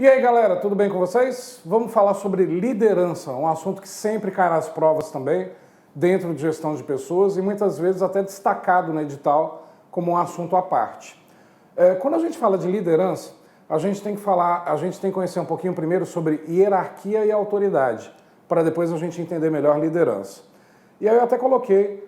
E aí galera, tudo bem com vocês? Vamos falar sobre liderança, um assunto que sempre cai nas provas também, dentro de gestão de pessoas e muitas vezes até destacado no edital como um assunto à parte. Quando a gente fala de liderança, a gente tem que conhecer um pouquinho primeiro sobre hierarquia e autoridade, para depois a gente entender melhor liderança. E aí eu até coloquei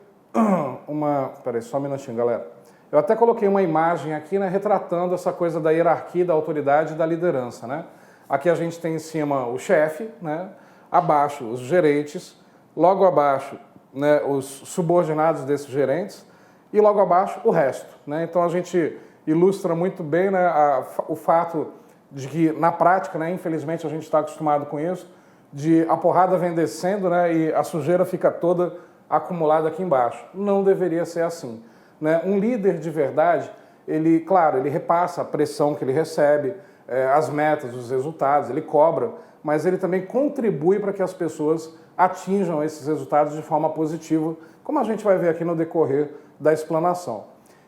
peraí, só um minutinho, galera. Eu até coloquei uma imagem aqui, né, retratando essa coisa da hierarquia, da autoridade e da liderança, né? Aqui a gente tem em cima o chefe, né? Abaixo os gerentes, logo abaixo, né, os subordinados desses gerentes e logo abaixo o resto, né? Então a gente ilustra muito bem, né, o fato de que na prática, né, infelizmente a gente está acostumado com isso, de a porrada vem descendo, né, e a sujeira fica toda acumulada aqui embaixo. Não deveria ser assim. Né? Um líder de verdade, ele repassa a pressão que ele recebe, as metas, os resultados, ele cobra, mas ele também contribui para que as pessoas atinjam esses resultados de forma positiva, como a gente vai ver aqui no decorrer da explanação.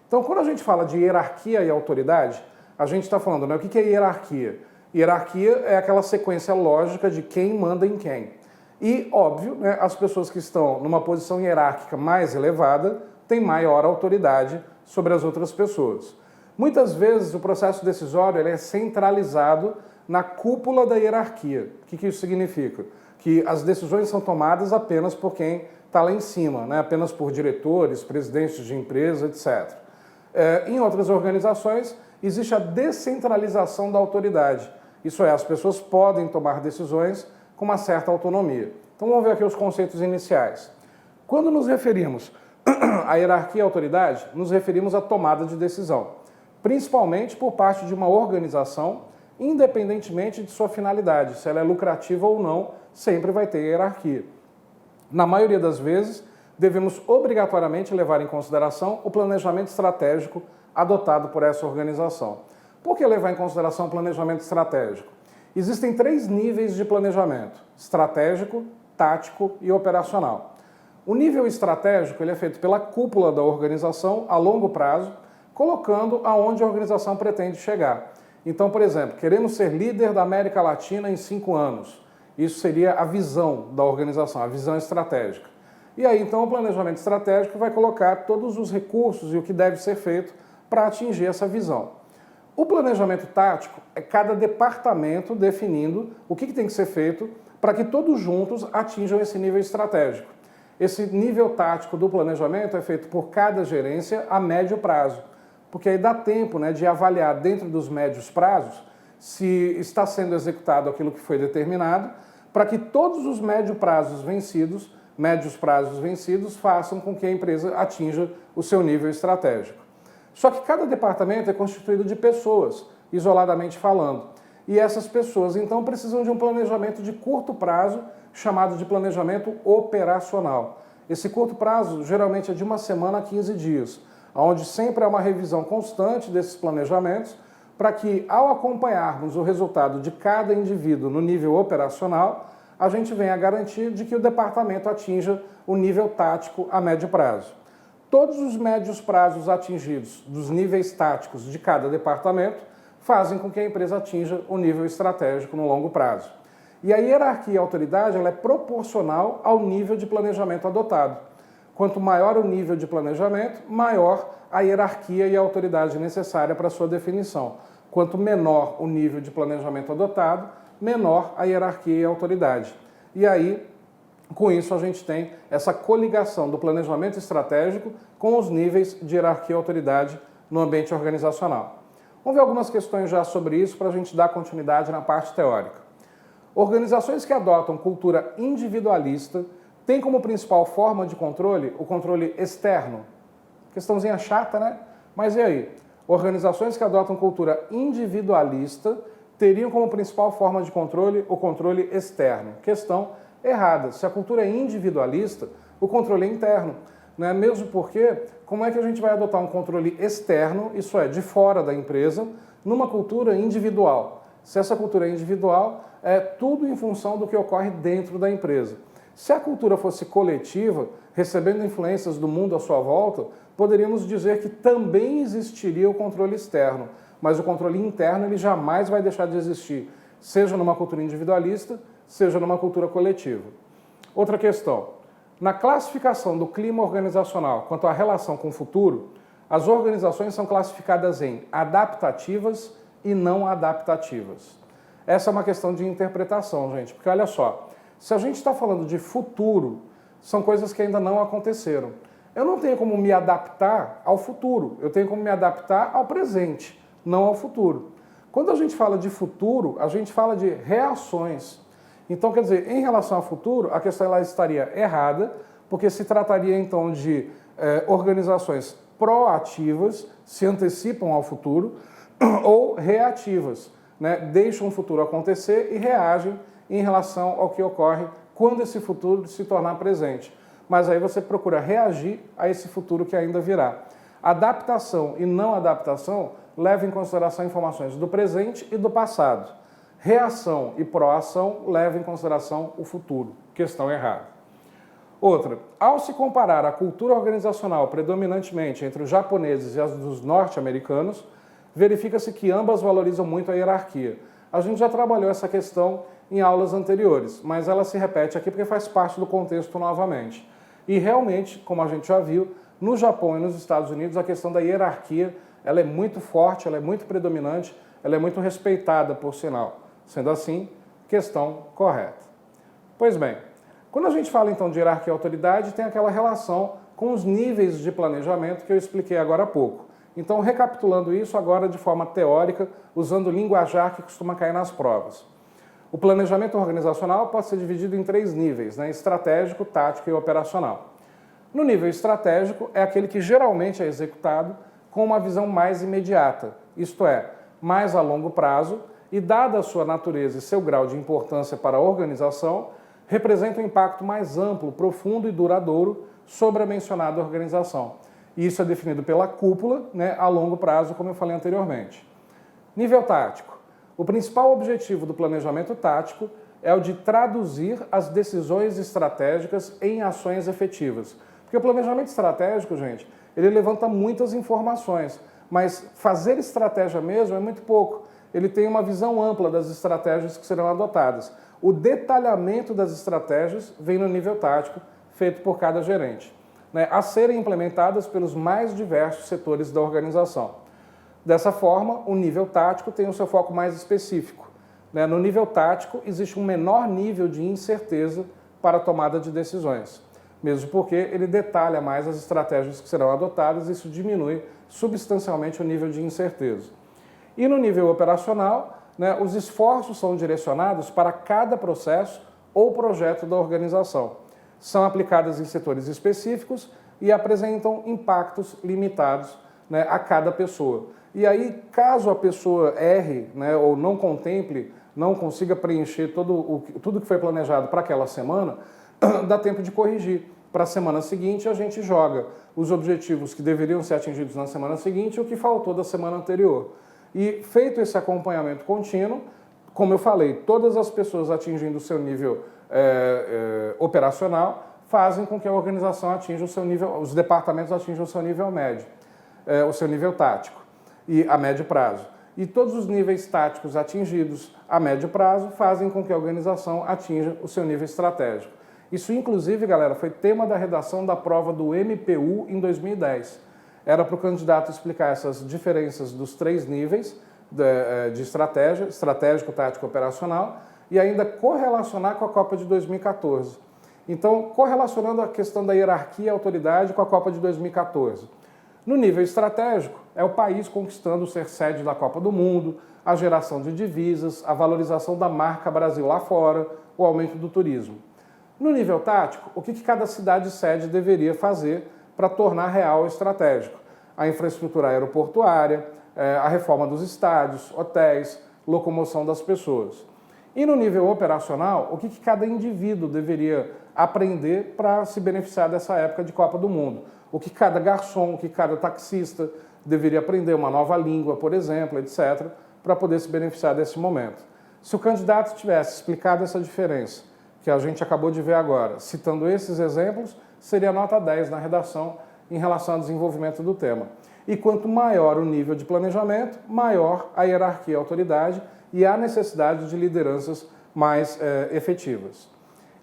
Então, quando a gente fala de hierarquia e autoridade, a gente está falando, né, o que é hierarquia? Hierarquia é aquela sequência lógica de quem manda em quem. E, óbvio, né, as pessoas que estão numa posição hierárquica mais elevada têm maior autoridade sobre as outras pessoas. Muitas vezes o processo decisório ele é centralizado na cúpula da hierarquia. O que isso significa? Que as decisões são tomadas apenas por quem está lá em cima, né? Apenas por diretores, presidentes de empresa, etc. Em outras organizações, existe a descentralização da autoridade. Isso é, as pessoas podem tomar decisões com uma certa autonomia. Então vamos ver aqui os conceitos iniciais. Quando nos referimos à hierarquia e autoridade, nos referimos à tomada de decisão, principalmente por parte de uma organização, independentemente de sua finalidade, se ela é lucrativa ou não, sempre vai ter hierarquia. Na maioria das vezes, devemos obrigatoriamente levar em consideração o planejamento estratégico adotado por essa organização. Por que levar em consideração o planejamento estratégico? Existem 3 níveis de planejamento: estratégico, tático e operacional. O nível estratégico ele é feito pela cúpula da organização a longo prazo, colocando aonde a organização pretende chegar. Então, por exemplo, queremos ser líder da América Latina em 5 anos. Isso seria a visão da organização, a visão estratégica. E aí, então, o planejamento estratégico vai colocar todos os recursos e o que deve ser feito para atingir essa visão. O planejamento tático é cada departamento definindo o que tem que ser feito para que todos juntos atinjam esse nível estratégico. Esse nível tático do planejamento é feito por cada gerência a médio prazo, porque aí dá tempo, né, de avaliar dentro dos médios prazos se está sendo executado aquilo que foi determinado, para que todos os médios prazos vencidos façam com que a empresa atinja o seu nível estratégico. Só que cada departamento é constituído de pessoas, isoladamente falando, e essas pessoas então precisam de um planejamento de curto prazo, chamado de planejamento operacional. Esse curto prazo geralmente é de 1 semana a 15 dias, onde sempre há uma revisão constante desses planejamentos para que, ao acompanharmos o resultado de cada indivíduo no nível operacional, a gente venha a garantir de que o departamento atinja o nível tático a médio prazo. Todos os médios prazos atingidos dos níveis táticos de cada departamento fazem com que a empresa atinja o nível estratégico no longo prazo. E a hierarquia e a autoridade ela é proporcional ao nível de planejamento adotado. Quanto maior o nível de planejamento, maior a hierarquia e a autoridade necessária para a sua definição. Quanto menor o nível de planejamento adotado, menor a hierarquia e a autoridade. E aí, com isso, a gente tem essa coligação do planejamento estratégico com os níveis de hierarquia e autoridade no ambiente organizacional. Vamos ver algumas questões já sobre isso para a gente dar continuidade na parte teórica. Organizações que adotam cultura individualista têm como principal forma de controle o controle externo. Questãozinha chata, né? Mas e aí? Organizações que adotam cultura individualista teriam como principal forma de controle o controle externo. Questão errada. Se a cultura é individualista, o controle é interno. Né? Mesmo porque, como é que a gente vai adotar um controle externo, isso é, de fora da empresa, numa cultura individual? Se essa cultura é individual, é tudo em função do que ocorre dentro da empresa. Se a cultura fosse coletiva, recebendo influências do mundo à sua volta, poderíamos dizer que também existiria o controle externo, mas o controle interno ele jamais vai deixar de existir. seja numa cultura individualista, seja numa cultura coletiva. Outra questão, na classificação do clima organizacional quanto à relação com o futuro, as organizações são classificadas em adaptativas e não adaptativas. Essa é uma questão de interpretação, gente, porque olha só, se a gente está falando de futuro, são coisas que ainda não aconteceram. Eu não tenho como me adaptar ao futuro, eu tenho como me adaptar ao presente, não ao futuro. Quando a gente fala de futuro, a gente fala de reações. Então, quer dizer, em relação ao futuro, a questão ela estaria errada, porque se trataria então de organizações proativas, se antecipam ao futuro, ou reativas, né? Deixam o futuro acontecer e reagem em relação ao que ocorre quando esse futuro se tornar presente. Mas aí você procura reagir a esse futuro que ainda virá. Adaptação e não adaptação levam em consideração informações do presente e do passado. Reação e proação levam em consideração o futuro. Questão errada. Outra, ao se comparar a cultura organizacional predominantemente entre os japoneses e as dos norte-americanos, verifica-se que ambas valorizam muito a hierarquia. A gente já trabalhou essa questão em aulas anteriores, mas ela se repete aqui porque faz parte do contexto novamente. E realmente, como a gente já viu, no Japão e nos Estados Unidos a questão da hierarquia ela é muito forte, ela é muito predominante, ela é muito respeitada, por sinal. Sendo assim, questão correta. Pois bem, quando a gente fala então de hierarquia e autoridade, tem aquela relação com os níveis de planejamento que eu expliquei agora há pouco. Então, recapitulando isso agora de forma teórica, usando o linguajar que costuma cair nas provas. O planejamento organizacional pode ser dividido em 3 níveis, né? Estratégico, tático e operacional. No nível estratégico, é aquele que geralmente é executado com uma visão mais imediata, isto é, mais a longo prazo, e dada a sua natureza e seu grau de importância para a organização, representa um impacto mais amplo, profundo e duradouro sobre a mencionada organização. E isso é definido pela cúpula, né, a longo prazo, como eu falei anteriormente. Nível tático. O principal objetivo do planejamento tático é o de traduzir as decisões estratégicas em ações efetivas. Porque o planejamento estratégico, gente, ele levanta muitas informações, mas fazer estratégia mesmo é muito pouco. Ele tem uma visão ampla das estratégias que serão adotadas. O detalhamento das estratégias vem no nível tático, feito por cada gerente, né, a serem implementadas pelos mais diversos setores da organização. Dessa forma, o nível tático tem o seu foco mais específico. Né? No nível tático, existe um menor nível de incerteza para a tomada de decisões, mesmo porque ele detalha mais as estratégias que serão adotadas e isso diminui substancialmente o nível de incerteza. E no nível operacional, né, os esforços são direcionados para cada processo ou projeto da organização. São aplicadas em setores específicos e apresentam impactos limitados, né, a cada pessoa. E aí, caso a pessoa erre, né, ou não contemple, não consiga preencher tudo que foi planejado para aquela semana, dá tempo de corrigir. Para a semana seguinte, a gente joga os objetivos que deveriam ser atingidos na semana seguinte e o que faltou da semana anterior. E feito esse acompanhamento contínuo, como eu falei, todas as pessoas atingindo o seu nível operacional fazem com que a organização atinja o seu nível, os departamentos atinjam o seu nível médio, o seu nível tático e a médio prazo. E todos os níveis táticos atingidos a médio prazo fazem com que a organização atinja o seu nível estratégico. Isso, inclusive, galera, foi tema da redação da prova do MPU em 2010. Era para o candidato explicar essas diferenças dos 3 níveis de estratégia, estratégico, tático e operacional, e ainda correlacionar com a Copa de 2014. Então, correlacionando a questão da hierarquia e autoridade com a Copa de 2014. No nível estratégico, é o país conquistando ser sede da Copa do Mundo, a geração de divisas, a valorização da marca Brasil lá fora, o aumento do turismo. No nível tático, o que cada cidade sede deveria fazer para tornar real o estratégico? A infraestrutura aeroportuária, a reforma dos estádios, hotéis, locomoção das pessoas. E no nível operacional, o que cada indivíduo deveria aprender para se beneficiar dessa época de Copa do Mundo? O que cada garçom, o que cada taxista deveria aprender, uma nova língua, por exemplo, etc., para poder se beneficiar desse momento. Se o candidato tivesse explicado essa diferença, que a gente acabou de ver agora, citando esses exemplos, seria nota 10 na redação em relação ao desenvolvimento do tema. E quanto maior o nível de planejamento, maior a hierarquia e a autoridade, e há necessidade de lideranças mais efetivas.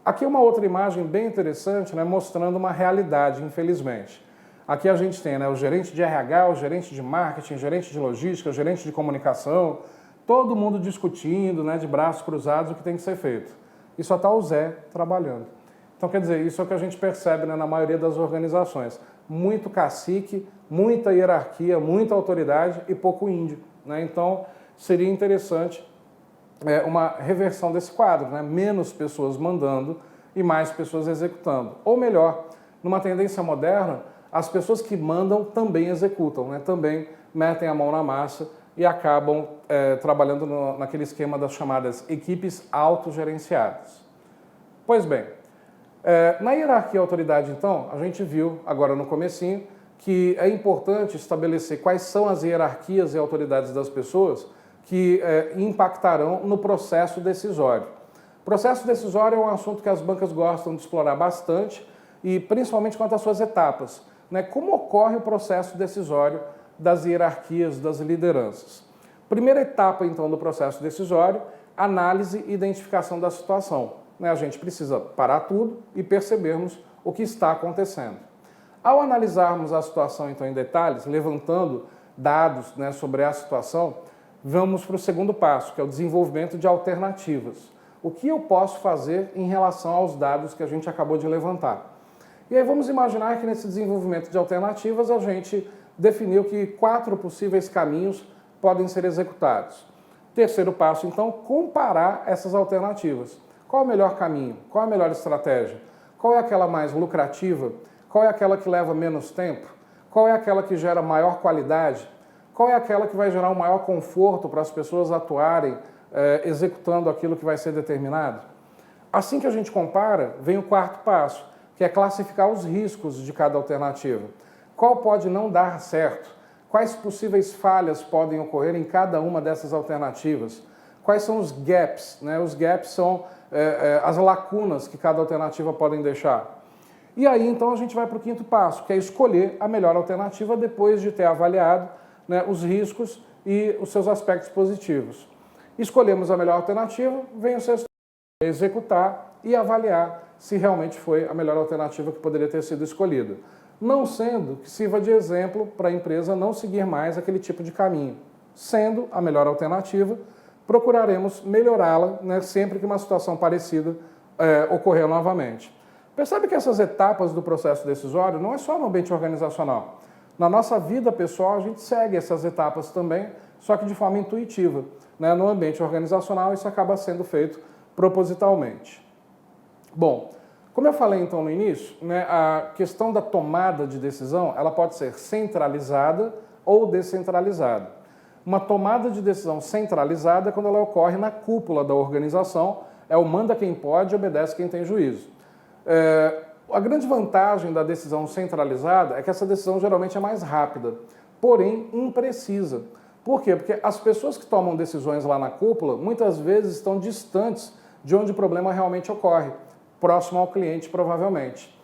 Aqui uma outra imagem bem interessante, né, mostrando uma realidade, infelizmente. Aqui a gente tem, né, o gerente de RH, o gerente de marketing, o gerente de logística, o gerente de comunicação, todo mundo discutindo, né, de braços cruzados o que tem que ser feito. E só está o Zé trabalhando. Então, quer dizer, isso é o que a gente percebe, né, na maioria das organizações. Muito cacique, muita hierarquia, muita autoridade e pouco índio, né? Então, seria interessante uma reversão desse quadro, né? Menos pessoas mandando e mais pessoas executando. Ou melhor, numa tendência moderna, as pessoas que mandam também executam, né? Também metem a mão na massa e acabam trabalhando naquele esquema das chamadas equipes autogerenciadas. Pois bem, na hierarquia e autoridade, então, a gente viu agora no comecinho que é importante estabelecer quais são as hierarquias e autoridades das pessoas que impactarão no processo decisório. O processo decisório é um assunto que as bancas gostam de explorar bastante e principalmente quanto às suas etapas, né? Como ocorre o processo decisório das hierarquias, das lideranças? Primeira etapa, então, do processo decisório, análise e identificação da situação. A gente precisa parar tudo e percebermos o que está acontecendo. Ao analisarmos a situação, então, em detalhes, levantando dados, né, sobre a situação, vamos para o segundo passo, que é o desenvolvimento de alternativas. O que eu posso fazer em relação aos dados que a gente acabou de levantar? E aí vamos imaginar que nesse desenvolvimento de alternativas a gente definiu que 4 possíveis caminhos podem ser executados. Terceiro passo, então, comparar essas alternativas. Qual é o melhor caminho? Qual é a melhor estratégia? Qual é aquela mais lucrativa? Qual é aquela que leva menos tempo? Qual é aquela que gera maior qualidade? Qual é aquela que vai gerar um maior conforto para as pessoas atuarem executando aquilo que vai ser determinado? Assim que a gente compara, vem o quarto passo, que é classificar os riscos de cada alternativa. Qual pode não dar certo? Quais possíveis falhas podem ocorrer em cada uma dessas alternativas? Quais são os gaps, né? Os gaps são as lacunas que cada alternativa podem deixar. E aí, então, a gente vai para o quinto passo, que é escolher a melhor alternativa depois de ter avaliado, né, os riscos e os seus aspectos positivos. Escolhemos a melhor alternativa, vem o sexto, executar e avaliar se realmente foi a melhor alternativa que poderia ter sido escolhida. Não sendo que sirva de exemplo para a empresa não seguir mais aquele tipo de caminho. Sendo a melhor alternativa, procuraremos melhorá-la, né, sempre que uma situação parecida ocorrer novamente. Percebe que essas etapas do processo decisório não é só no ambiente organizacional. Na nossa vida pessoal, a gente segue essas etapas também, só que de forma intuitiva, né? No ambiente organizacional, isso acaba sendo feito propositalmente. Bom, como eu falei então no início, né, a questão da tomada de decisão, ela pode ser centralizada ou descentralizada. Uma tomada de decisão centralizada é quando ela ocorre na cúpula da organização, é o manda quem pode, obedece quem tem juízo. A grande vantagem da decisão centralizada é que essa decisão geralmente é mais rápida, porém imprecisa. Por quê? Porque as pessoas que tomam decisões lá na cúpula muitas vezes estão distantes de onde o problema realmente ocorre, próximo ao cliente provavelmente.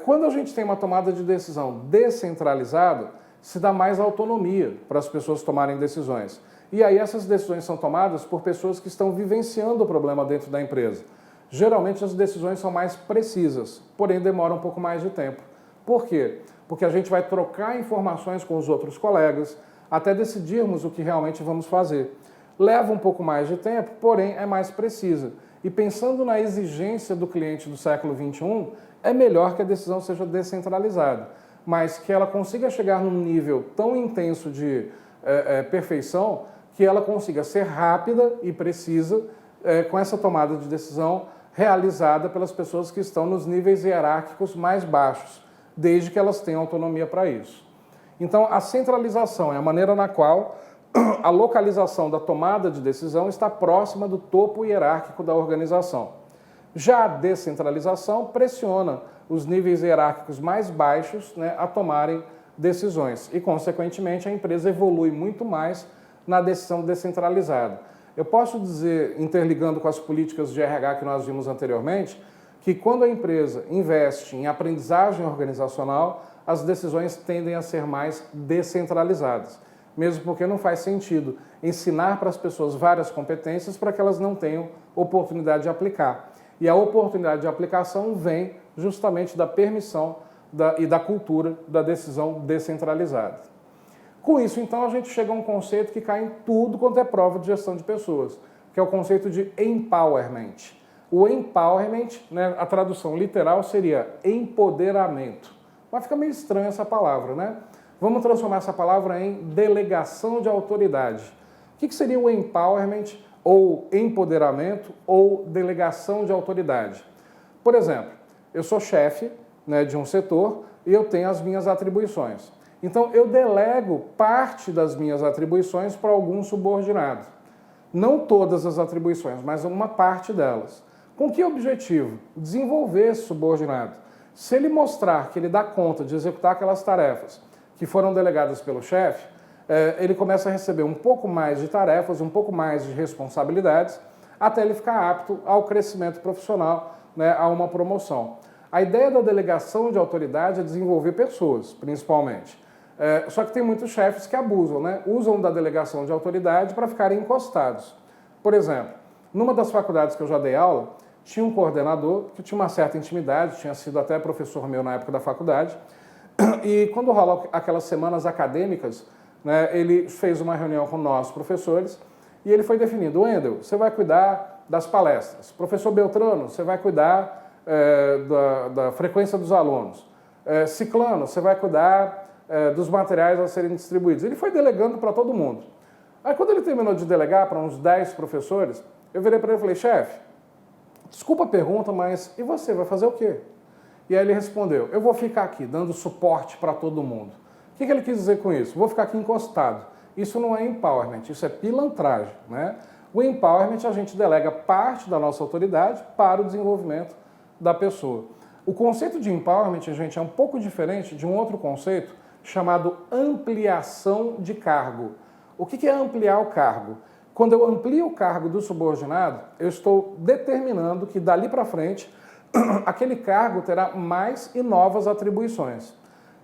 Quando a gente tem uma tomada de decisão descentralizada, se dá mais autonomia para as pessoas tomarem decisões. E aí essas decisões são tomadas por pessoas que estão vivenciando o problema dentro da empresa. Geralmente as decisões são mais precisas, porém demoram um pouco mais de tempo. Por quê? Porque a gente vai trocar informações com os outros colegas até decidirmos o que realmente vamos fazer. Leva um pouco mais de tempo, porém é mais precisa. E pensando na exigência do cliente do século XXI, é melhor que a decisão seja descentralizada, mas que ela consiga chegar num nível tão intenso de perfeição que ela consiga ser rápida e precisa com essa tomada de decisão realizada pelas pessoas que estão nos níveis hierárquicos mais baixos, desde que elas tenham autonomia para isso. Então, a centralização é a maneira na qual a localização da tomada de decisão está próxima do topo hierárquico da organização. Já a descentralização pressiona os níveis hierárquicos mais baixos, né, a tomarem decisões e, consequentemente, a empresa evolui muito mais na decisão descentralizada. Eu posso dizer, interligando com as políticas de RH que nós vimos anteriormente, que quando a empresa investe em aprendizagem organizacional, as decisões tendem a ser mais descentralizadas. mesmo porque não faz sentido ensinar para as pessoas várias competências para que elas não tenham oportunidade de aplicar. E a oportunidade de aplicação vem justamente da permissão e da cultura da decisão descentralizada. Com isso, então, a gente chega a um conceito que cai em tudo quanto é prova de gestão de pessoas, que é o conceito de empowerment. O empowerment, né, a tradução literal seria empoderamento. Mas fica meio estranha essa palavra, né? Vamos transformar essa palavra em delegação de autoridade. O que seria o empowerment, ou empoderamento, ou delegação de autoridade? Por exemplo, eu sou chefe, né, de um setor e eu tenho as minhas atribuições. Então, eu delego parte das minhas atribuições para algum subordinado. Não todas as atribuições, mas uma parte delas. Com que objetivo? Desenvolver esse subordinado. Se ele mostrar que ele dá conta de executar aquelas tarefas que foram delegadas pelo chefe, ele começa a receber um pouco mais de tarefas, um pouco mais de responsabilidades, até ele ficar apto ao crescimento profissional, né, a uma promoção. A ideia da delegação de autoridade é desenvolver pessoas, principalmente. Só que tem muitos chefes que abusam, né? Usam da delegação de autoridade para ficarem encostados. Por exemplo, numa das faculdades que eu já dei aula, tinha um coordenador que tinha uma certa intimidade, tinha sido até professor meu na época da faculdade, e quando rola aquelas semanas acadêmicas, né, ele fez uma reunião com nós, professores, e ele foi definindo: Wendel, você vai cuidar das palestras. Professor Beltrano, você vai cuidar da frequência dos alunos. Ciclano, você vai cuidar dos materiais a serem distribuídos. Ele foi delegando para todo mundo. Aí, quando ele terminou de delegar para uns 10 professores, eu virei para ele e falei: chefe, desculpa a pergunta, mas e você, vai fazer o quê? E aí ele respondeu: eu vou ficar aqui dando suporte para todo mundo. O que ele quis dizer com isso? Vou ficar aqui encostado. Isso não é empowerment, isso é pilantragem, né? O empowerment, a gente delega parte da nossa autoridade para o desenvolvimento da pessoa. O conceito de empowerment, gente, é um pouco diferente de um outro conceito chamado ampliação de cargo. O que é ampliar o cargo? Quando eu amplio o cargo do subordinado, eu estou determinando que dali para frente aquele cargo terá mais e novas atribuições.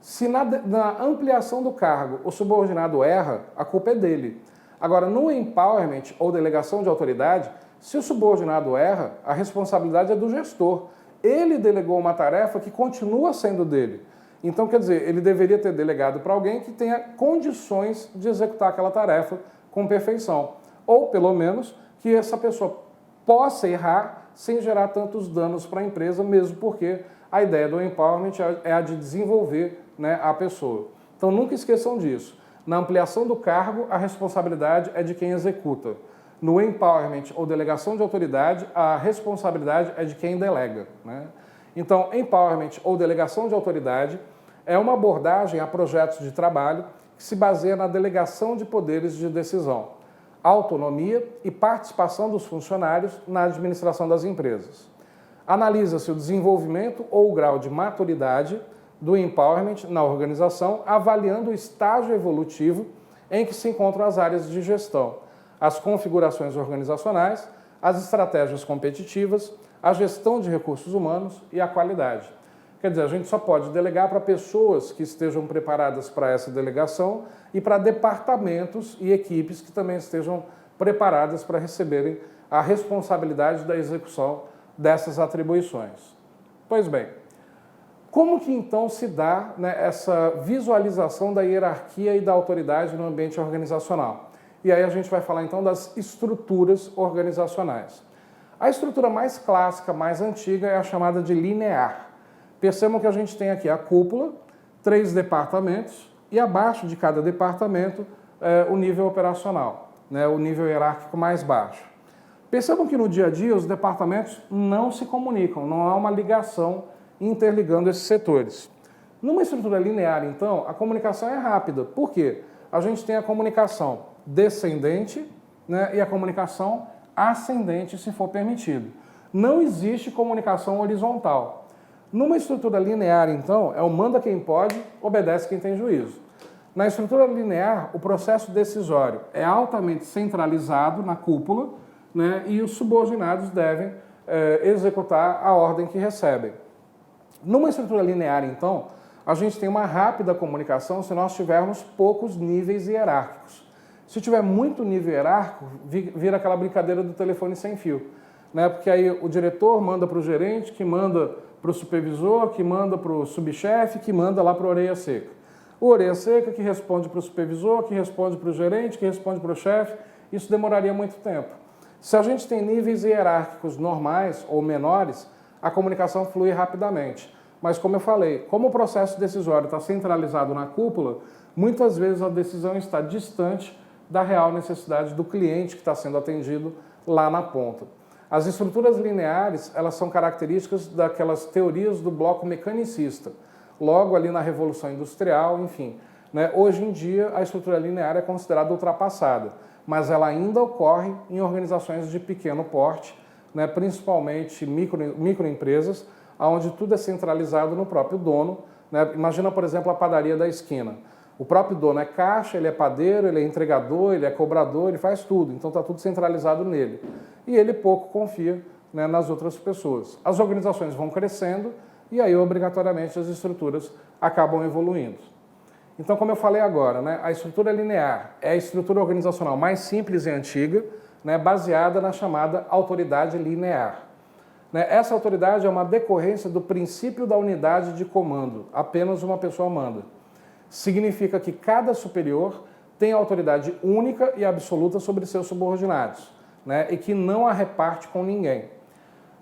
Se na ampliação do cargo o subordinado erra, a culpa é dele. Agora, no empowerment ou delegação de autoridade, se o subordinado erra, a responsabilidade é do gestor. Ele delegou uma tarefa que continua sendo dele. Então, quer dizer, ele deveria ter delegado para alguém que tenha condições de executar aquela tarefa com perfeição. Ou, pelo menos, que essa pessoa possa errar sem gerar tantos danos para a empresa, mesmo porque a ideia do empowerment é a de desenvolver, né, a pessoa. Então, nunca esqueçam disso. Na ampliação do cargo, a responsabilidade é de quem executa. No empowerment ou delegação de autoridade, a responsabilidade é de quem delega, né? Então, empowerment ou delegação de autoridade é uma abordagem a projetos de trabalho que se baseia na delegação de poderes de decisão, autonomia e participação dos funcionários na administração das empresas. Analisa-se o desenvolvimento ou o grau de maturidade do empowerment na organização, avaliando o estágio evolutivo em que se encontram as áreas de gestão, as configurações organizacionais, as estratégias competitivas, a gestão de recursos humanos e a qualidade. Quer dizer, a gente só pode delegar para pessoas que estejam preparadas para essa delegação e para departamentos e equipes que também estejam preparadas para receberem a responsabilidade da execução dessas atribuições. Pois bem, como que então se dá, né, essa visualização da hierarquia e da autoridade no ambiente organizacional? E aí a gente vai falar então das estruturas organizacionais. A estrutura mais clássica, mais antiga, é a chamada de linear. Percebam que a gente tem aqui a cúpula, 3 departamentos, e abaixo de cada departamento o nível operacional, né, o nível hierárquico mais baixo. Percebam que no dia a dia os departamentos não se comunicam, não há uma ligação interligando esses setores. Numa estrutura linear, então, a comunicação é rápida. Por quê? A gente tem a comunicação descendente, né, e a comunicação ascendente, se for permitido. Não existe comunicação horizontal. Numa estrutura linear, então, é o manda quem pode, obedece quem tem juízo. Na estrutura linear, o processo decisório é altamente centralizado na cúpula, né, e os subordinados devem executar a ordem que recebem. Numa estrutura linear, então, a gente tem uma rápida comunicação se nós tivermos poucos níveis hierárquicos. Se tiver muito nível hierárquico, vira aquela brincadeira do telefone sem fio, né? Porque aí o diretor manda para o gerente, que manda para o supervisor, que manda para o subchefe, que manda lá para a orelha seca. O orelha seca que responde para o supervisor, que responde para o gerente, que responde para o chefe. Isso demoraria muito tempo. Se a gente tem níveis hierárquicos normais ou menores, a comunicação flui rapidamente. Mas como eu falei, como o processo decisório está centralizado na cúpula, muitas vezes a decisão está distante da real necessidade do cliente que está sendo atendido lá na ponta. As estruturas lineares, elas são características daquelas teorias do bloco mecanicista, logo ali na Revolução Industrial, enfim. Né? Hoje em dia, a estrutura linear é considerada ultrapassada, mas ela ainda ocorre em organizações de pequeno porte, né? Principalmente microempresas, onde tudo é centralizado no próprio dono. Né? Imagina, por exemplo, a padaria da esquina. O próprio dono é caixa, ele é padeiro, ele é entregador, ele é cobrador, ele faz tudo. Então está tudo centralizado nele. E ele pouco confia, né, nas outras pessoas. As organizações vão crescendo e aí, obrigatoriamente, as estruturas acabam evoluindo. Então, como eu falei agora, né, a estrutura linear é a estrutura organizacional mais simples e antiga, né, baseada na chamada autoridade linear. Né, essa autoridade é uma decorrência do princípio da unidade de comando. Apenas uma pessoa manda. Significa que cada superior tem autoridade única e absoluta sobre seus subordinados, né, e que não a reparte com ninguém.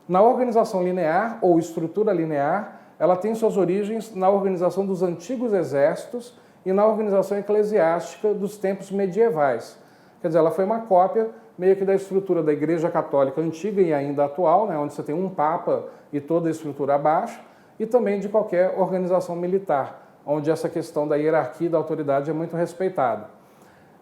Na organização linear, ou estrutura linear, ela tem suas origens na organização dos antigos exércitos e na organização eclesiástica dos tempos medievais. Quer dizer, ela foi uma cópia meio que da estrutura da Igreja Católica antiga e ainda atual, né, onde você tem um papa e toda a estrutura abaixo, e também de qualquer organização militar, onde essa questão da hierarquia e da autoridade é muito respeitada.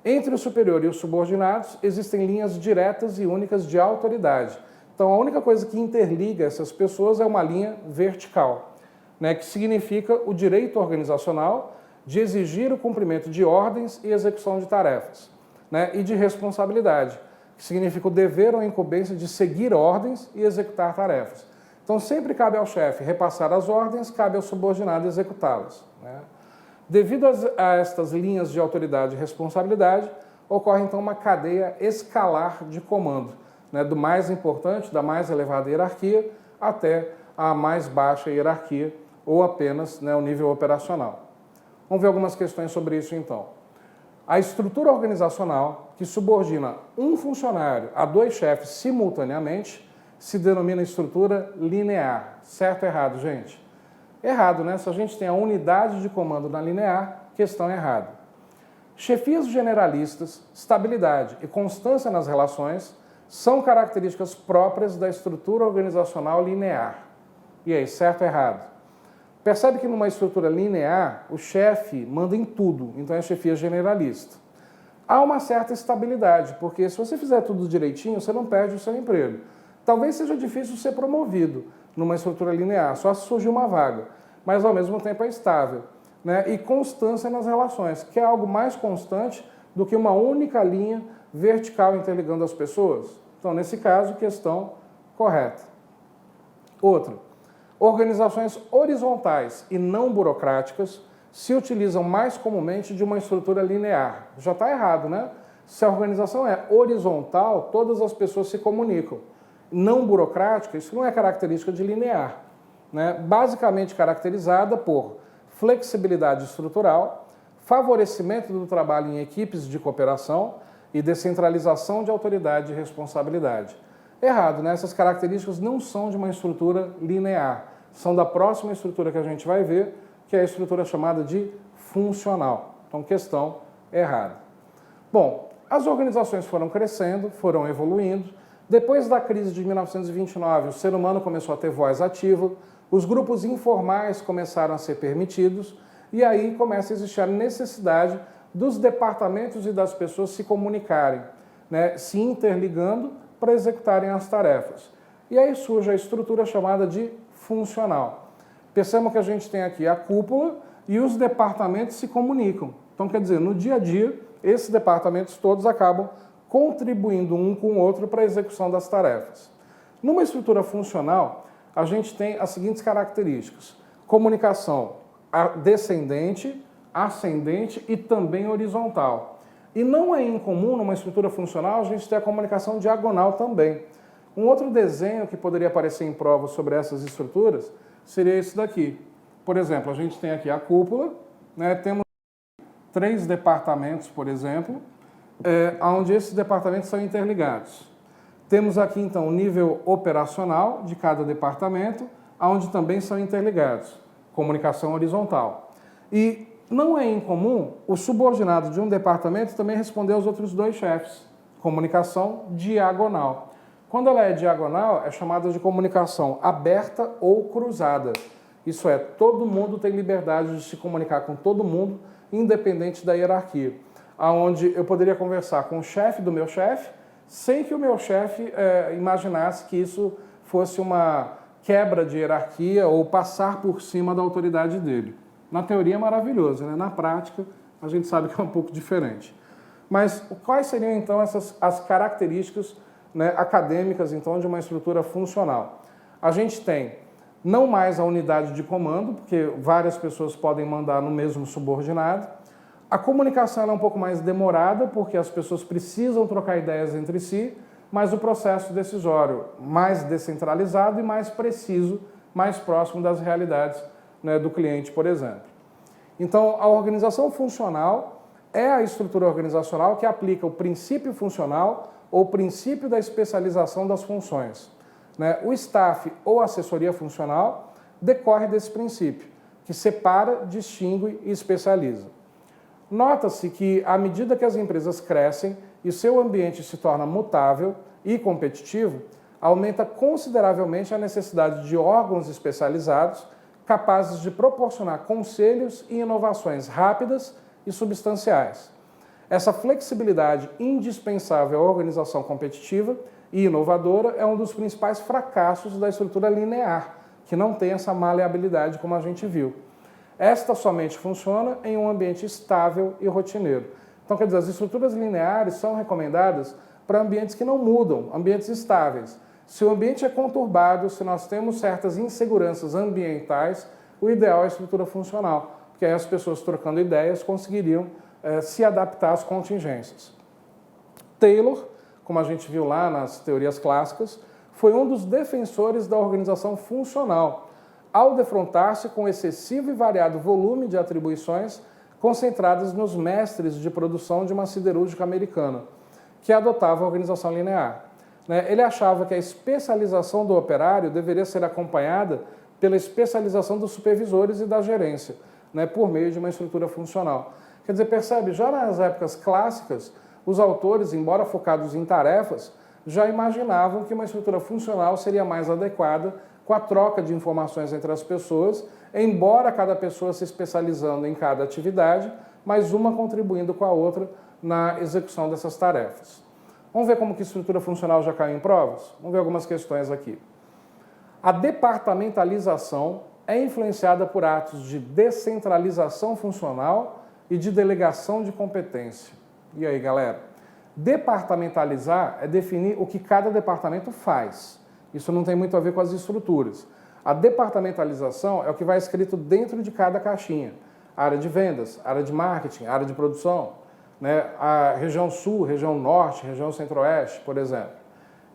Entre o superior e os subordinados, existem linhas diretas e únicas de autoridade. Então, a única coisa que interliga essas pessoas é uma linha vertical, né, que significa o direito organizacional de exigir o cumprimento de ordens e execução de tarefas, né, e de responsabilidade, que significa o dever ou incumbência de seguir ordens e executar tarefas. Então, sempre cabe ao chefe repassar as ordens, cabe ao subordinado executá-las. Né? Devido a estas linhas de autoridade e responsabilidade, ocorre então uma cadeia escalar de comando, né? Do mais importante, da mais elevada hierarquia, até a mais baixa hierarquia, ou apenas, né, o nível operacional. Vamos ver algumas questões sobre isso então. A estrutura organizacional que subordina um funcionário a dois chefes simultaneamente se denomina estrutura linear. Certo ou errado, gente? Errado, né? Se a gente tem a unidade de comando na linear, questão errada. Chefias generalistas, estabilidade e constância nas relações são características próprias da estrutura organizacional linear. E aí, certo ou errado? Percebe que numa estrutura linear, o chefe manda em tudo, então é chefia generalista. Há uma certa estabilidade, porque se você fizer tudo direitinho, você não perde o seu emprego. Talvez seja difícil ser promovido numa estrutura linear, só se surgir uma vaga, mas ao mesmo tempo é estável, né? E constância nas relações, que é algo mais constante do que uma única linha vertical interligando as pessoas. Então, nesse caso, questão correta. Outro, organizações horizontais e não burocráticas se utilizam mais comumente de uma estrutura linear. Já está errado, né? Se a organização é horizontal, todas as pessoas se comunicam. Não burocrática, isso não é característica de linear, né? Basicamente caracterizada por flexibilidade estrutural, favorecimento do trabalho em equipes de cooperação e descentralização de autoridade e responsabilidade. Errado, né? Essas características não são de uma estrutura linear, são da próxima estrutura que a gente vai ver, que é a estrutura chamada de funcional. Então, questão errada. Bom, as organizações foram crescendo, foram evoluindo. Depois da crise de 1929, o ser humano começou a ter voz ativa, os grupos informais começaram a ser permitidos e aí começa a existir a necessidade dos departamentos e das pessoas se comunicarem, né, se interligando para executarem as tarefas. E aí surge a estrutura chamada de funcional. Percebam que a gente tem aqui a cúpula e os departamentos se comunicam. Então, quer dizer, no dia a dia, esses departamentos todos acabam contribuindo um com o outro para a execução das tarefas. Numa estrutura funcional, a gente tem as seguintes características: comunicação descendente, ascendente e também horizontal. E não é incomum, numa estrutura funcional, a gente ter a comunicação diagonal também. Um outro desenho que poderia aparecer em prova sobre essas estruturas seria esse daqui. Por exemplo, a gente tem aqui a cúpula, né, temos 3 departamentos, por exemplo, onde esses departamentos são interligados. Temos aqui, então, o nível operacional de cada departamento, onde também são interligados. Comunicação horizontal. E não é incomum o subordinado de um departamento também responder aos outros 2 chefes. Comunicação diagonal. Quando ela é diagonal, é chamada de comunicação aberta ou cruzada. Isso é, todo mundo tem liberdade de se comunicar com todo mundo, independente da hierarquia. Onde eu poderia conversar com o chefe do meu chefe, sem que o meu chefe imaginasse que isso fosse uma quebra de hierarquia ou passar por cima da autoridade dele. Na teoria é maravilhoso, né? Na prática a gente sabe que é um pouco diferente. Mas quais seriam então as características, né, acadêmicas então, de uma estrutura funcional? A gente tem não mais a unidade de comando, porque várias pessoas podem mandar no mesmo subordinado. A comunicação é um pouco mais demorada, porque as pessoas precisam trocar ideias entre si, mas o processo decisório mais descentralizado e mais preciso, mais próximo das realidades, né, do cliente, por exemplo. Então, a organização funcional é a estrutura organizacional que aplica o princípio funcional ou o princípio da especialização das funções. Né? O staff ou assessoria funcional decorre desse princípio, que separa, distingue e especializa. Nota-se que, à medida que as empresas crescem e seu ambiente se torna mutável e competitivo, aumenta consideravelmente a necessidade de órgãos especializados capazes de proporcionar conselhos e inovações rápidas e substanciais. Essa flexibilidade indispensável à organização competitiva e inovadora é um dos principais fracassos da estrutura linear, que não tem essa maleabilidade como a gente viu. Esta somente funciona em um ambiente estável e rotineiro. Então, quer dizer, as estruturas lineares são recomendadas para ambientes que não mudam, ambientes estáveis. Se o ambiente é conturbado, se nós temos certas inseguranças ambientais, o ideal é a estrutura funcional, porque aí as pessoas trocando ideias conseguiriam se adaptar às contingências. Taylor, como a gente viu lá nas teorias clássicas, foi um dos defensores da organização funcional, ao defrontar-se com o excessivo e variado volume de atribuições concentradas nos mestres de produção de uma siderúrgica americana, que adotava a organização linear. Ele achava que a especialização do operário deveria ser acompanhada pela especialização dos supervisores e da gerência, por meio de uma estrutura funcional. Quer dizer, percebe, já nas épocas clássicas, os autores, embora focados em tarefas, já imaginavam que uma estrutura funcional seria mais adequada com a troca de informações entre as pessoas, embora cada pessoa se especializando em cada atividade, mas uma contribuindo com a outra na execução dessas tarefas. Vamos ver como que a estrutura funcional já caiu em provas? Vamos ver algumas questões aqui. A departamentalização é influenciada por atos de descentralização funcional e de delegação de competência. E aí, galera? Departamentalizar é definir o que cada departamento faz. Isso não tem muito a ver com as estruturas. A departamentalização é o que vai escrito dentro de cada caixinha. Área de vendas, área de marketing, área de produção, a região sul, região norte, região centro-oeste, por exemplo.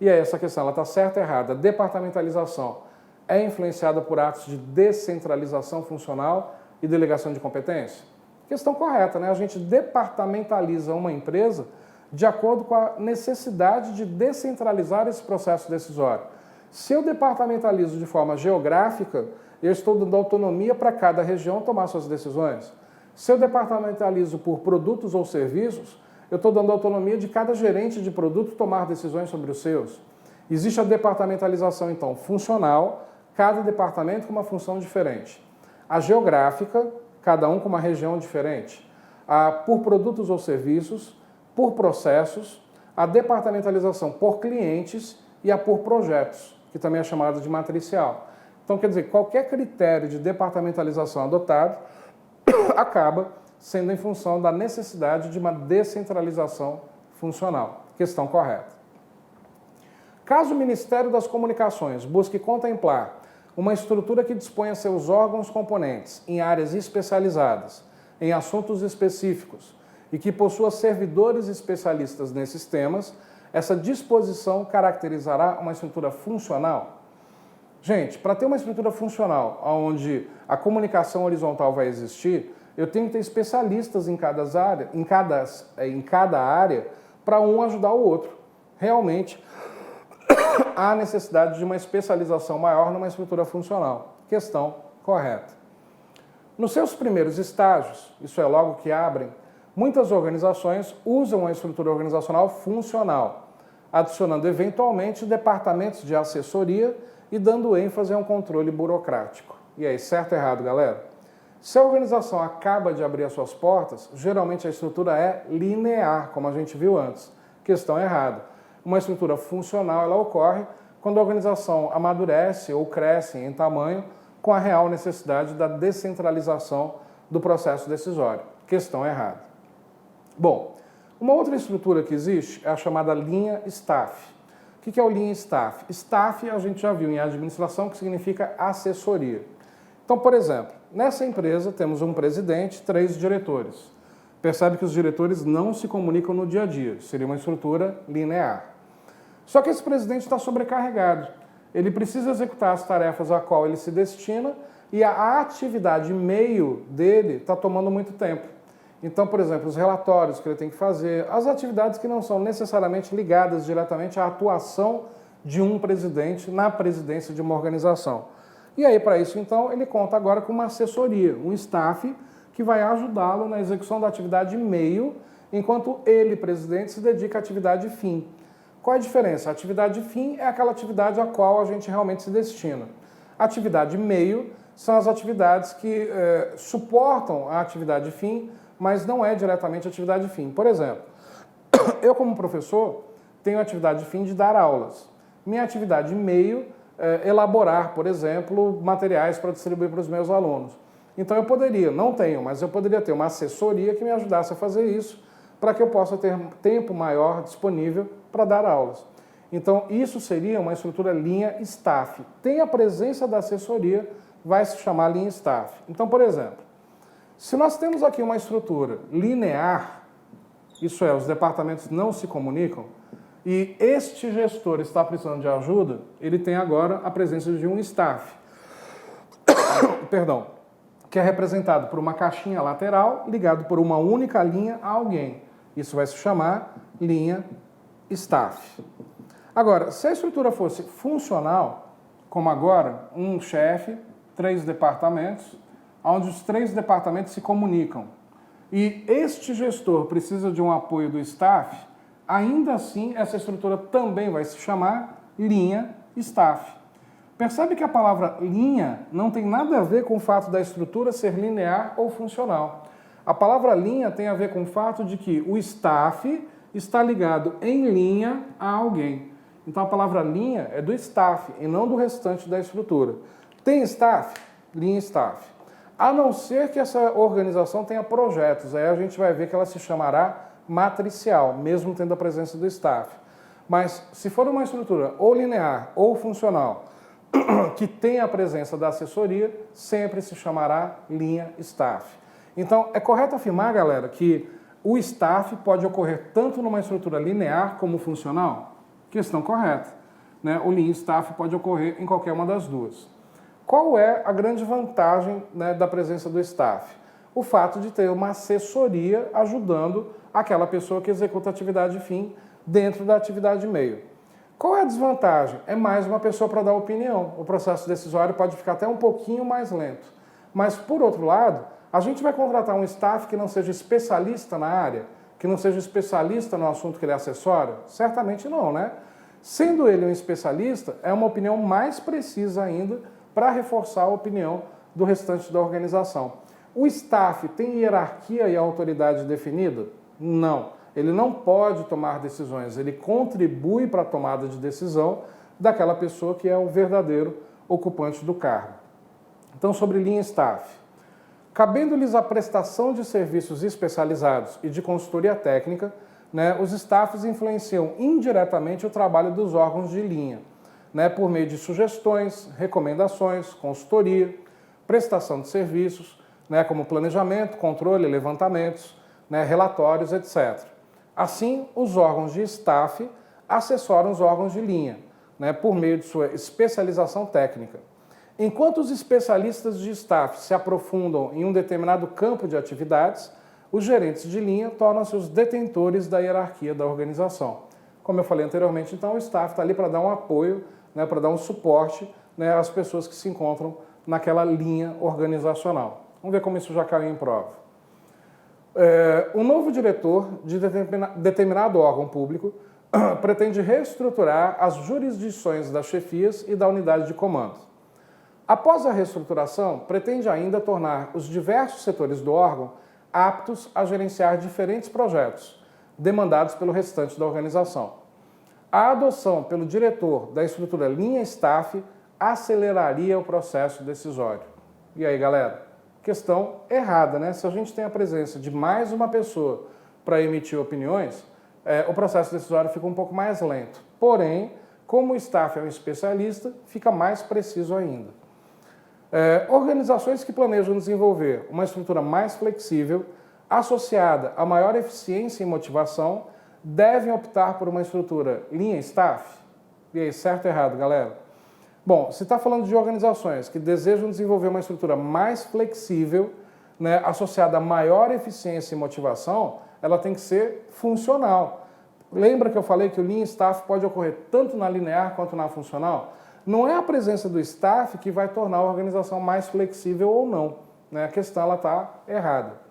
E aí essa questão, ela está certa ou errada? A departamentalização é influenciada por atos de descentralização funcional e delegação de competência? Questão correta, A gente departamentaliza uma empresa de acordo com a necessidade de descentralizar esse processo decisório. Se eu departamentalizo de forma geográfica, eu estou dando autonomia para cada região tomar suas decisões. Se eu departamentalizo por produtos ou serviços, eu estou dando autonomia de cada gerente de produto tomar decisões sobre os seus. Existe a departamentalização, então, funcional, cada departamento com uma função diferente. A geográfica, cada um com uma região diferente. A por produtos ou serviços, por processos, a departamentalização por clientes e a por projetos, que também é chamada de matricial. Então, quer dizer, qualquer critério de departamentalização adotado acaba sendo em função da necessidade de uma descentralização funcional. Questão correta. Caso o Ministério das Comunicações busque contemplar uma estrutura que disponha seus órgãos componentes em áreas especializadas, em assuntos específicos, e que possua servidores especialistas nesses temas, essa disposição caracterizará uma estrutura funcional? Gente, para ter uma estrutura funcional, onde a comunicação horizontal vai existir, eu tenho que ter especialistas em cada área para um ajudar o outro. Realmente, há necessidade de uma especialização maior numa estrutura funcional. Questão correta. Nos seus primeiros estágios, isso é, logo que abrem, muitas organizações usam a estrutura organizacional funcional, adicionando eventualmente departamentos de assessoria e dando ênfase a um controle burocrático. E aí, certo ou errado, galera? Se a organização acaba de abrir as suas portas, geralmente a estrutura é linear, como a gente viu antes. Questão errada. Uma estrutura funcional ela ocorre quando a organização amadurece ou cresce em tamanho com a real necessidade da descentralização do processo decisório. Questão errada. Bom, uma outra estrutura que existe é a chamada linha staff. O que é o linha staff? Staff a gente já viu em administração, que significa assessoria. Então, por exemplo, nessa empresa temos um presidente, 3 diretores. Percebe que os diretores não se comunicam no dia a dia, seria uma estrutura linear. Só que esse presidente está sobrecarregado. Ele precisa executar as tarefas a qual ele se destina e a atividade meio dele está tomando muito tempo. Então, por exemplo, os relatórios que ele tem que fazer, as atividades que não são necessariamente ligadas diretamente à atuação de um presidente na presidência de uma organização. E aí, para isso, então, ele conta agora com uma assessoria, um staff que vai ajudá-lo na execução da atividade meio, enquanto ele, presidente, se dedica à atividade fim. Qual é a diferença? A atividade fim é aquela atividade a qual a gente realmente se destina. A atividade meio são as atividades que suportam a atividade fim, mas não é diretamente atividade fim. Por exemplo, eu como professor tenho a atividade fim de dar aulas. Minha atividade meio é elaborar, por exemplo, materiais para distribuir para os meus alunos. Então eu poderia, não tenho, mas eu poderia ter uma assessoria que me ajudasse a fazer isso para que eu possa ter tempo maior disponível para dar aulas. Então isso seria uma estrutura linha staff. Tem a presença da assessoria, vai se chamar linha staff. Então, por exemplo, se nós temos aqui uma estrutura linear, isso é, os departamentos não se comunicam, e este gestor está precisando de ajuda, ele tem agora a presença de um staff, perdão, que é representado por uma caixinha lateral ligado por uma única linha a alguém. Isso vai se chamar linha staff. Agora, se a estrutura fosse funcional, como agora, um chefe, 3 departamentos, onde os 3 departamentos se comunicam, e este gestor precisa de um apoio do staff, ainda assim essa estrutura também vai se chamar linha staff. Percebe que a palavra linha não tem nada a ver com o fato da estrutura ser linear ou funcional. A palavra linha tem a ver com o fato de que o staff está ligado em linha a alguém. Então a palavra linha é do staff e não do restante da estrutura. Tem staff? Linha staff. A não ser que essa organização tenha projetos, aí a gente vai ver que ela se chamará matricial, mesmo tendo a presença do staff. Mas se for uma estrutura ou linear ou funcional, que tenha a presença da assessoria, sempre se chamará linha staff. Então, é correto afirmar, galera, que o staff pode ocorrer tanto numa estrutura linear como funcional? Questão correta. Né? O linha staff pode ocorrer em qualquer uma das duas. Qual é a grande vantagem, né, da presença do staff? O fato de ter uma assessoria ajudando aquela pessoa que executa a atividade fim dentro da atividade meio. Qual é a desvantagem? É mais uma pessoa para dar opinião. O processo decisório pode ficar até um pouquinho mais lento. Mas, por outro lado, a gente vai contratar um staff que não seja especialista na área, que não seja especialista no assunto que ele assessora? Certamente não, né? Sendo ele um especialista, é uma opinião mais precisa ainda para reforçar a opinião do restante da organização. O staff tem hierarquia e autoridade definida? Não. Ele não pode tomar decisões, ele contribui para a tomada de decisão daquela pessoa que é o verdadeiro ocupante do cargo. Então, sobre linha staff. Cabendo-lhes a prestação de serviços especializados e de consultoria técnica, né, os staffs influenciam indiretamente o trabalho dos órgãos de linha. né, por meio de sugestões, recomendações, consultoria, prestação de serviços, né, como planejamento, controle, levantamentos, né, relatórios, etc. Assim, os órgãos de staff assessoram os órgãos de linha, né, por meio de sua especialização técnica. Enquanto os especialistas de staff se aprofundam em um determinado campo de atividades, os gerentes de linha tornam-se os detentores da hierarquia da organização. Como eu falei anteriormente, então o staff está ali para dar um apoio, né, para dar um suporte, né, às pessoas que se encontram naquela linha organizacional. Vamos ver como isso já caiu em prova. O novo diretor de determinado órgão público pretende reestruturar as jurisdições das chefias e da unidade de comando. Após a reestruturação, pretende ainda tornar os diversos setores do órgão aptos a gerenciar diferentes projetos, demandados pelo restante da organização. A adoção pelo diretor da estrutura linha-staff aceleraria o processo decisório. E aí, galera? Questão errada, né? Se a gente tem a presença de mais uma pessoa para emitir opiniões, o processo decisório fica um pouco mais lento. Porém, como o staff é um especialista, fica mais preciso ainda. Organizações que planejam desenvolver uma estrutura mais flexível, associada a maior eficiência e motivação, devem optar por uma estrutura linha-staff? E aí, certo ou errado, galera? Bom, se está falando de organizações que desejam desenvolver uma estrutura mais flexível, né, associada a maior eficiência e motivação, ela tem que ser funcional. Lembra que eu falei que o Lean Staff pode ocorrer tanto na linear quanto na funcional? Não é a presença do staff que vai tornar a organização mais flexível ou não, né? A questão está errada.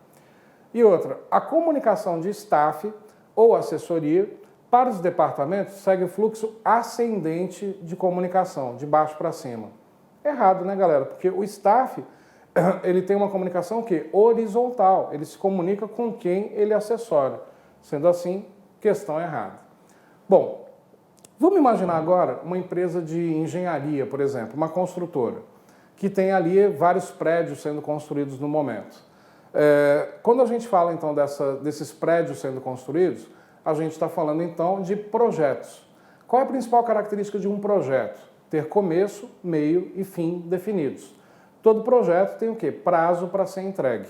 E outra, a comunicação de staff ou assessoria para os departamentos segue o fluxo ascendente de comunicação, de baixo para cima. Errado, né, galera? Porque o staff ele tem uma comunicação horizontal, ele se comunica com quem ele assessora. Sendo assim, questão errada. Bom, vamos imaginar agora uma empresa de engenharia, por exemplo, uma construtora, que tem ali vários prédios sendo construídos no momento. Quando a gente fala então desses prédios sendo construídos, a gente está falando então de projetos. Qual é a principal característica de um projeto? Ter começo, meio e fim definidos. Todo projeto tem o quê? Prazo para ser entregue.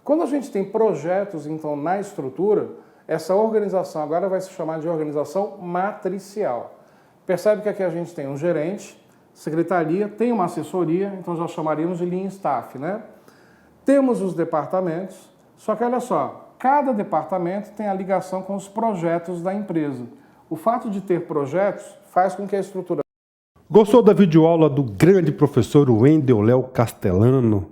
Quando a gente tem projetos então na estrutura, essa organização agora vai se chamar de organização matricial. Percebe que aqui a gente tem um gerente, secretaria, tem uma assessoria, então já chamaríamos de Lean Staff, né? Temos os departamentos, só que olha só, cada departamento tem a ligação com os projetos da empresa. O fato de ter projetos faz com que a estrutura... Gostou da videoaula do grande professor Wendel Léo Castellano,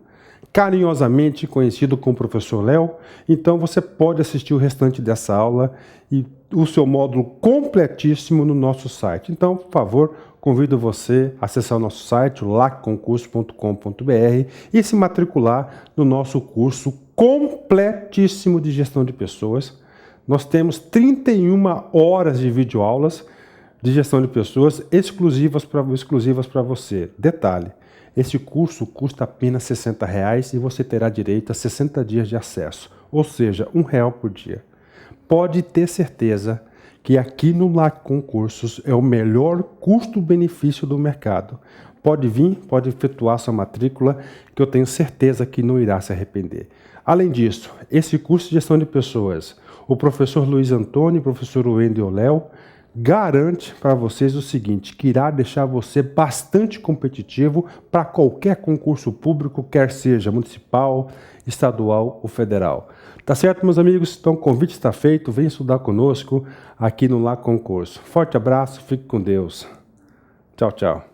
carinhosamente conhecido como Professor Léo? Então você pode assistir o restante dessa aula e o seu módulo completíssimo no nosso site. Então, por favor, convido você a acessar o nosso site, lacconcurso.com.br, e se matricular no nosso curso completíssimo de gestão de pessoas. Nós temos 31 horas de videoaulas de gestão de pessoas exclusivas para você. Detalhe, esse curso custa apenas R$ 60 e você terá direito a 60 dias de acesso, ou seja, R$1 por dia. Pode ter certeza que aqui no Lacconcursos é o melhor custo-benefício do mercado. Pode vir, pode efetuar sua matrícula, que eu tenho certeza que não irá se arrepender. Além disso, esse curso de gestão de pessoas, o professor Luiz Antônio e o professor Wendel Léo garante para vocês o seguinte, que irá deixar você bastante competitivo para qualquer concurso público, quer seja municipal, estadual ou federal. Tá certo, meus amigos? Então o convite está feito, vem estudar conosco aqui no Lacconcurso. Forte abraço, fique com Deus. Tchau, tchau.